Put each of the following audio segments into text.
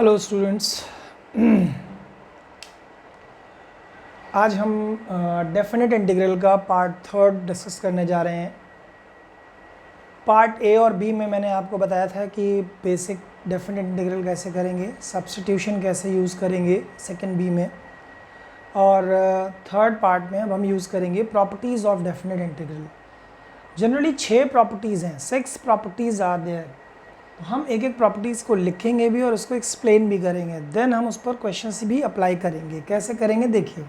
Hello students. आज हम definite integral का पार्ट थर्ड डिस्कस करने जा रहे हैं। पार्ट ए और बी में मैंने आपको बताया था कि बेसिक डेफिनेट इंटीग्रल कैसे करेंगे, सब्स्टिट्यूशन कैसे यूज़ करेंगे सेकंड बी में, और थर्ड पार्ट में अब हम यूज़ करेंगे properties of definite integral. Generally 6 properties हैं, 6 प्रॉपर्टीज़ आर देयर। तो हम एक एक प्रॉपर्टीज़ को लिखेंगे भी और उसको एक्सप्लेन भी करेंगे, देन हम उस पर क्वेश्चंस भी अप्लाई करेंगे। कैसे करेंगे देखिए,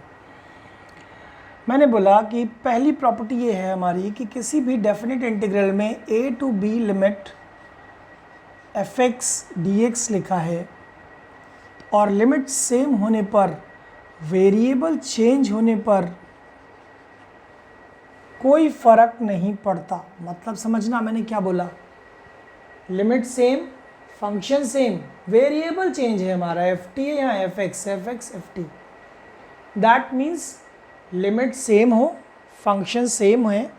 मैंने बोला कि पहली प्रॉपर्टी ये है हमारी कि किसी भी डेफिनेट इंटीग्रल में a to b limit fx dx लिखा है और लिमिट सेम होने पर, वेरिएबल चेंज होने पर कोई फ़र्क नहीं पड़ता। मतलब समझना मैंने क्या बोला, limit same, function same, variable change है हमारा एफ टी है यहाँ F x F T. That means limit same हो, फंक्शन सेम है,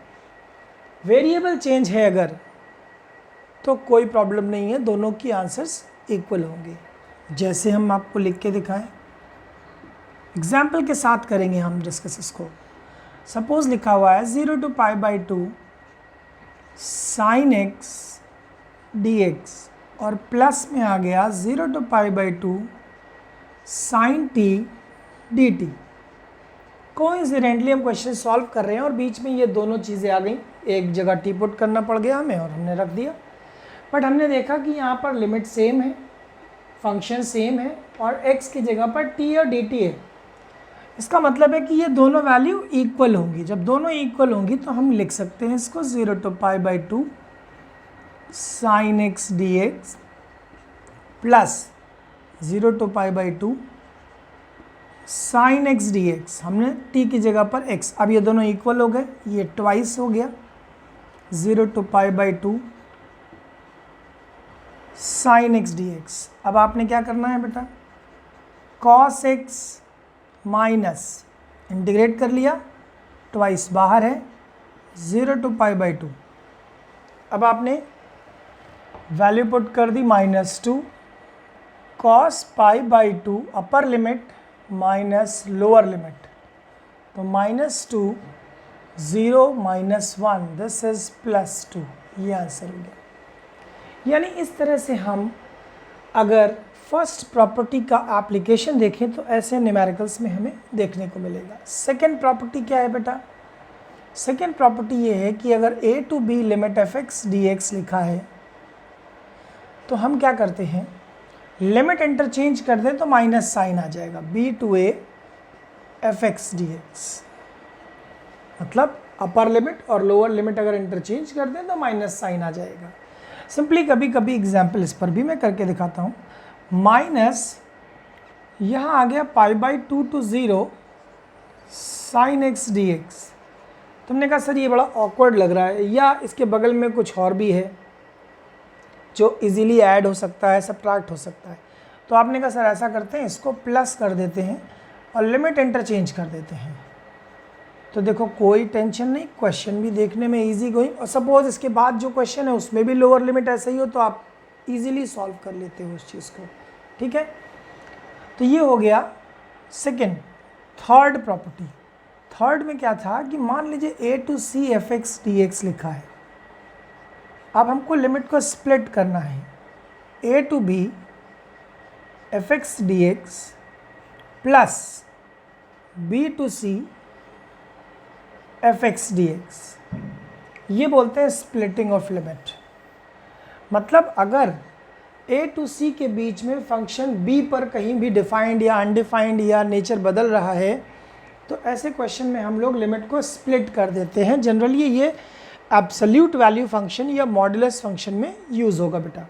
वेरिएबल चेंज है अगर, तो कोई प्रॉब्लम नहीं है, दोनों की आंसर्स इक्वल होंगे। जैसे हम आपको लिख के दिखाएं, एग्जाम्पल के साथ करेंगे हम डिस्कस इसको। सपोज लिखा हुआ है 0 to π/2 sin x dx और प्लस में आ गया 0 to π/2 sin t dt। Coincidentally हम क्वेश्चन सॉल्व कर रहे हैं और बीच में ये दोनों चीज़ें आ गई, एक जगह टी पुट करना पड़ गया हमें और हमने रख दिया। बट हमने देखा कि यहाँ पर लिमिट सेम है, फंक्शन सेम है और x की जगह पर t और dt है। इसका मतलब है कि ये दोनों वैल्यू इक्वल होंगी। जब दोनों इक्वल होंगी तो हम लिख सकते हैं इसको 0 to π/2 sin x dx plus 0 to π/2 sin x dx। हमने t की जगह पर x, अब ये दोनों इक्वल हो गए, ये ट्वाइस हो गया 0 to π/2 sin x dx। अब आपने क्या करना है बेटा, cos x माइनस इंटीग्रेट कर लिया, ट्वाइस बाहर है 0 to π/2। अब आपने वैल्यू पुट कर दी -2 cos π/2 upper limit minus lower limit, तो -2 0 -1 दिस इज +2, ये आंसर हो गया। यानी इस तरह से हम अगर फर्स्ट प्रॉपर्टी का एप्लीकेशन देखें तो ऐसे न्यूमेरिकल्स में हमें देखने को मिलेगा। सेकंड प्रॉपर्टी क्या है बेटा, सेकंड प्रॉपर्टी ये है कि अगर a to b limit fx dx लिखा है तो हम क्या करते हैं, लिमिट इंटरचेंज कर दें तो माइनस साइन आ जाएगा, b to a fx dx। मतलब अपर लिमिट और लोअर लिमिट अगर इंटरचेंज कर दें तो माइनस साइन आ जाएगा। सिंपली कभी कभी एग्जाम्पल इस पर भी मैं करके दिखाता हूँ। माइनस यहाँ आ गया π/2 to 0 sin x dx। तुमने कहा सर ये बड़ा ऑकवर्ड लग रहा है, या इसके बगल में कुछ और भी है जो इजीली ऐड हो सकता है, सब्ट्रैक्ट हो सकता है। तो आपने कहा सर ऐसा करते हैं, इसको प्लस कर देते हैं और लिमिट इंटरचेंज कर देते हैं। तो देखो कोई टेंशन नहीं, क्वेश्चन भी देखने में इजी गोइंग, और सपोज इसके बाद जो क्वेश्चन है उसमें भी लोअर लिमिट ऐसे ही हो तो आप इजीली सॉल्व कर लेते हो उस चीज़ को, ठीक है। तो ये हो गया सेकंड। थर्ड प्रॉपर्टी, थर्ड में क्या था कि मान लीजिए a to c fx dx लिखा है। अब हमको लिमिट को स्प्लिट करना है, a to b fx dx plus b to c fx dx, ये बोलते हैं स्प्लिटिंग ऑफ लिमिट। मतलब अगर a टू c के बीच में फंक्शन b पर कहीं भी डिफाइंड या अनडिफाइंड या नेचर बदल रहा है तो ऐसे क्वेश्चन में हम लोग लिमिट को स्प्लिट कर देते हैं। जनरली ये एब्सोल्यूट वैल्यू फंक्शन या मॉडुलस फंक्शन में यूज़ होगा बेटा।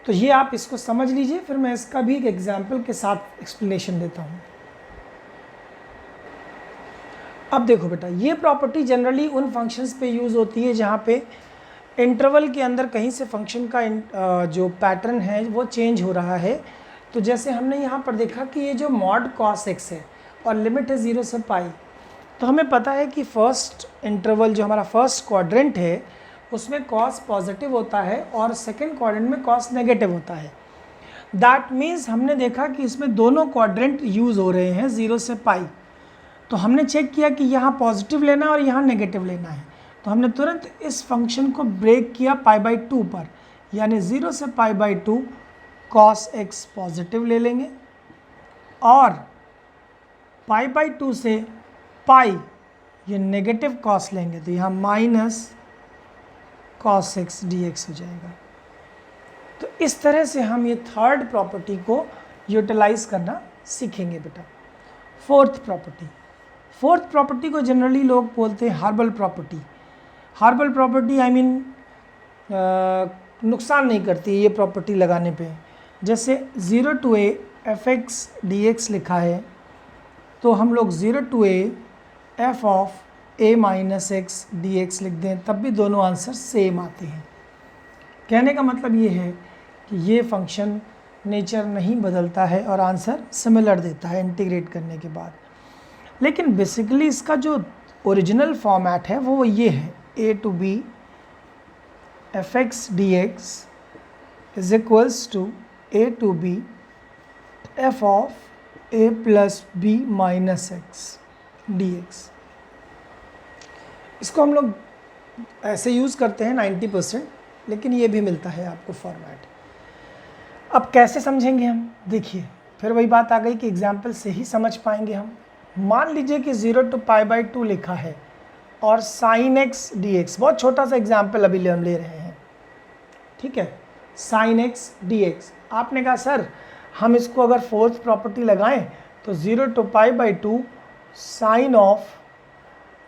तो ये आप इसको समझ लीजिए, फिर मैं इसका भी एक एग्जाम्पल के साथ एक्सप्लेनेशन देता हूँ। अब देखो बेटा, ये प्रॉपर्टी जनरली उन फंक्शंस पे यूज़ होती है जहाँ पे इंटरवल के अंदर कहीं से फंक्शन का जो पैटर्न है वो चेंज हो रहा है। तो जैसे हमने यहाँ पर देखा कि ये जो मॉड cos x है और लिमिट है 0 से π, तो हमें पता है कि फर्स्ट इंटरवल जो हमारा फर्स्ट क्वाड्रेंट है उसमें कॉस पॉजिटिव होता है और सेकंड क्वाड्रेंट में कॉस नेगेटिव होता है। दैट मीन्स हमने देखा कि इसमें दोनों क्वाड्रेंट यूज़ हो रहे हैं 0 से पाई। तो हमने चेक किया कि यहाँ पॉजिटिव लेना है और यहाँ नेगेटिव लेना है, तो हमने तुरंत इस फंक्शन को ब्रेक किया π/2 पर, यानी 0 से π/2 cos x पॉजिटिव ले लेंगे और π/2 से पाई ये नेगेटिव कॉस लेंगे, तो यहाँ माइनस cos x dx हो जाएगा। तो इस तरह से हम ये थर्ड प्रॉपर्टी को यूटिलाइज करना सीखेंगे बेटा। फोर्थ प्रॉपर्टी को जनरली लोग बोलते हैं herbal property. Herbal property I mean नुकसान नहीं करती ये प्रॉपर्टी लगाने पे। जैसे 0 to a fx dx लिखा है, तो हम लोग 0 to a f of a minus x D x लिख दें, तब भी दोनों आंसर सेम आते हैं। कहने का मतलब ये है कि ये फंक्शन नेचर नहीं बदलता है और आंसर सिमिलर देता है इंटीग्रेट करने के बाद। लेकिन बेसिकली इसका जो ओरिजिनल फॉर्मेट है वो ये है, a to b fx dx is equals to a to b f of a plus b minus x dx। इसको हम लोग ऐसे यूज़ करते हैं 90%, लेकिन ये भी मिलता है आपको फॉर्मेट। अब कैसे समझेंगे हम, देखिए फिर वही बात आ गई कि एग्जाम्पल से ही समझ पाएंगे हम। मान लीजिए कि 0 to π/2 लिखा है और sin x dx, बहुत छोटा सा एग्जाम्पल अभी हम ले रहे हैं, ठीक है। sin x dx, आपने कहा सर हम इसको अगर फोर्थ प्रॉपर्टी लगाएं तो 0 to π/2 sine of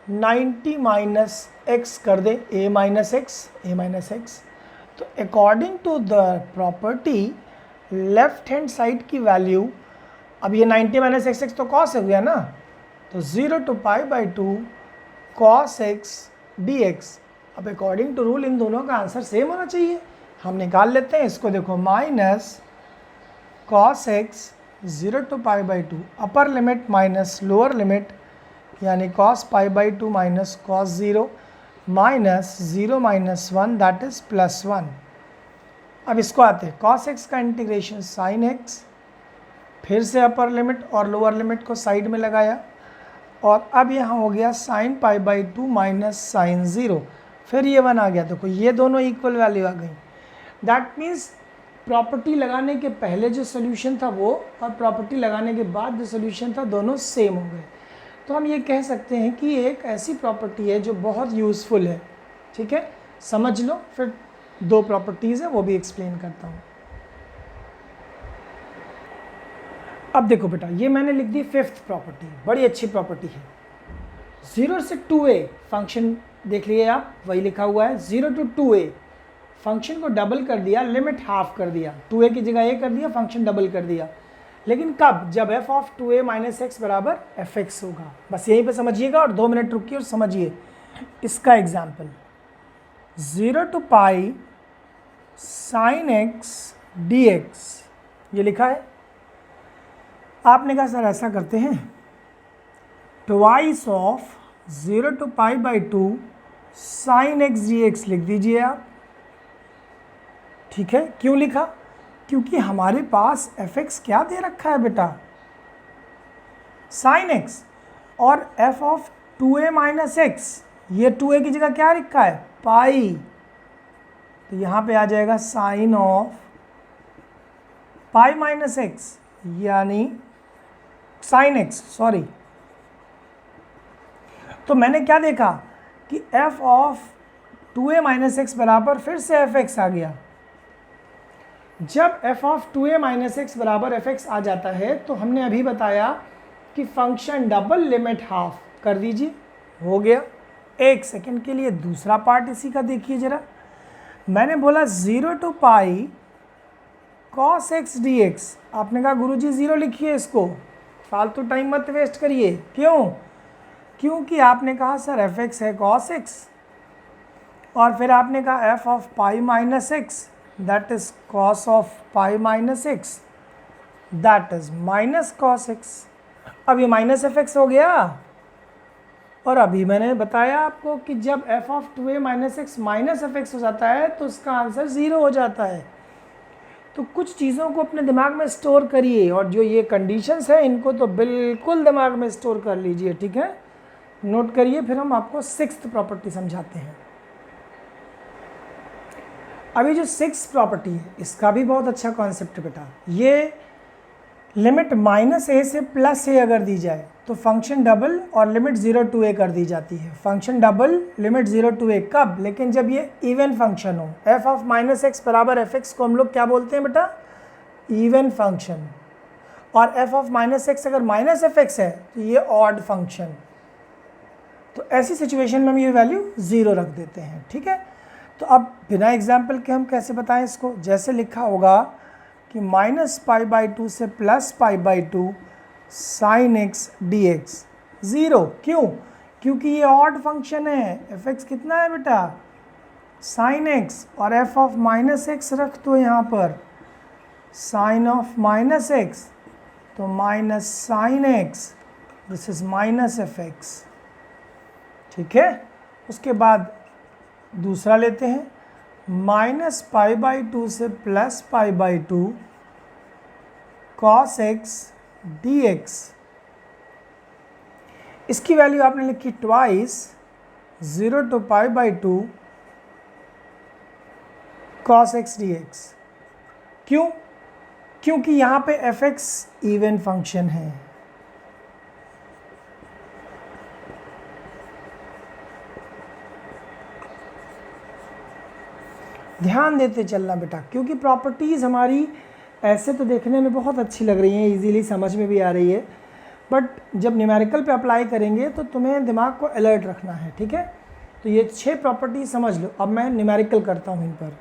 90 minus x कर दे a माइनस एक्स। तो according to the property left hand side की वैल्यू, अब ये 90 माइनस एक्स तो कॉस हो गया ना, तो 0 to π/2 cos x dx। अब अकॉर्डिंग टू रूल इन दोनों का आंसर सेम होना चाहिए, हम निकाल लेते हैं इसको। देखो minus cos x 0 to π/2 upper limit minus lower limit, यानी cos π/2 minus cos 0 minus 0 minus 1 that is plus 1। अब इसको आते हैं cos x का इंटीग्रेशन sin x, फिर से अपर लिमिट और लोअर लिमिट को साइड में लगाया, और अब यहाँ हो गया sin π/2 माइनस साइन 0, फिर ये 1 आ गया। देखो ये दोनों इक्वल वैल्यू आ गई। दैट मीन्स प्रॉपर्टी लगाने के पहले जो सोल्यूशन था वो और प्रॉपर्टी लगाने के बाद जो सोल्यूशन था दोनों सेम हो गए। तो हम ये कह सकते हैं कि एक ऐसी प्रॉपर्टी है जो बहुत यूज़फुल है, ठीक है। समझ लो, फिर दो प्रॉपर्टीज़ है वो भी एक्सप्लेन करता हूँ। अब देखो बेटा, ये मैंने लिख दी फिफ्थ प्रॉपर्टी, बड़ी अच्छी प्रॉपर्टी है। 0 से 2a फंक्शन देख लिए आप, वही लिखा हुआ है 0 to 2a, फंक्शन को डबल कर दिया, लिमिट हाफ कर दिया, 2a की जगह a कर दिया, फंक्शन डबल कर दिया। लेकिन कब, जब f of 2a minus x बराबर fx होगा। बस यहीं पे समझिएगा और 2 मिनट रुकिए और समझिए इसका example. 0 to pi sine x dx ये लिखा है। आपने कहा सर ऐसा करते हैं, ट्वाइस ऑफ 0 to π/2 साइन x dx लिख दीजिए आप, ठीक है। क्यों लिखा, क्योंकि हमारे पास fx क्या दे रखा है बेटा, साइन x, और f of 2a minus x, ये 2a की जगह क्या लिखा है, पाई, तो यहाँ पे आ जाएगा sine of pi minus x, यानी साइन x, सॉरी। तो मैंने क्या देखा कि f of 2a minus x बराबर फिर से fx आ गया। जब f of 2a minus x बराबर fx आ जाता है तो हमने अभी बताया कि फंक्शन डबल लिमिट हाफ कर दीजिए, हो गया। एक सेकंड के लिए दूसरा पार्ट इसी का देखिए जरा। मैंने बोला 0 to pi cos x dx, आपने कहा गुरुजी 0 लिखिए इसको, फालतू टाइम मत वेस्ट करिए। क्यों, क्योंकि आपने कहा सर fx है cos x, और फिर आपने कहा f of pi minus x that is cos of pi minus x that is minus cos x। अब ये माइनस fx हो गया, और अभी मैंने बताया आपको कि जब f of 2a minus x minus fx हो जाता है तो उसका आंसर 0 हो जाता है। तो कुछ चीज़ों को अपने दिमाग में स्टोर करिए, और जो ये कंडीशंस हैं इनको तो बिल्कुल दिमाग में स्टोर कर लीजिए, ठीक है, नोट करिए। फिर हम आपको सिक्स्थ प्रॉपर्टी समझाते हैं। अभी जो सिक्स्थ प्रॉपर्टी है इसका भी बहुत अच्छा कॉन्सेप्ट बेटा। ये लिमिट -a से +a अगर दी जाए तो फंक्शन डबल और लिमिट 0 to a कर दी जाती है। Function double limit 0 to a कब? लेकिन जब ये इवन फंक्शन हो। f ऑफ -x बराबर fx को हम लोग क्या बोलते हैं बेटा? Even function. और f ऑफ -x अगर -fx है तो ये ऑड फंक्शन। तो ऐसी सिचुएशन में हम ये वैल्यू 0 रख देते हैं, ठीक है। तो अब बिना एग्जाम्पल के हम कैसे बताएं इसको? जैसे लिखा होगा कि -π/2 से +π/2 sin x dx 0। क्यों? क्योंकि ये ऑड फंक्शन है। fx कितना है बेटा? sin x, और f ऑफ -x रख दो यहाँ पर, sin ऑफ -x, तो minus sin x, this is -fx, ठीक है। उसके बाद दूसरा लेते हैं, -π/2 से +π/2 cos x dx। इसकी वैल्यू आपने लिखी twice 0 to π/2 cos x dx। क्यों? क्योंकि यहाँ पे fx इवन फंक्शन है। ध्यान देते चलना बेटा, क्योंकि प्रॉपर्टीज़ हमारी ऐसे तो देखने में बहुत अच्छी लग रही हैं, इजीली समझ में भी आ रही है, बट जब न्यूमेरिकल पे अप्लाई करेंगे तो तुम्हें दिमाग को अलर्ट रखना है, ठीक है। तो ये 6 प्रॉपर्टी समझ लो। अब मैं न्यूमेरिकल करता हूँ इन पर।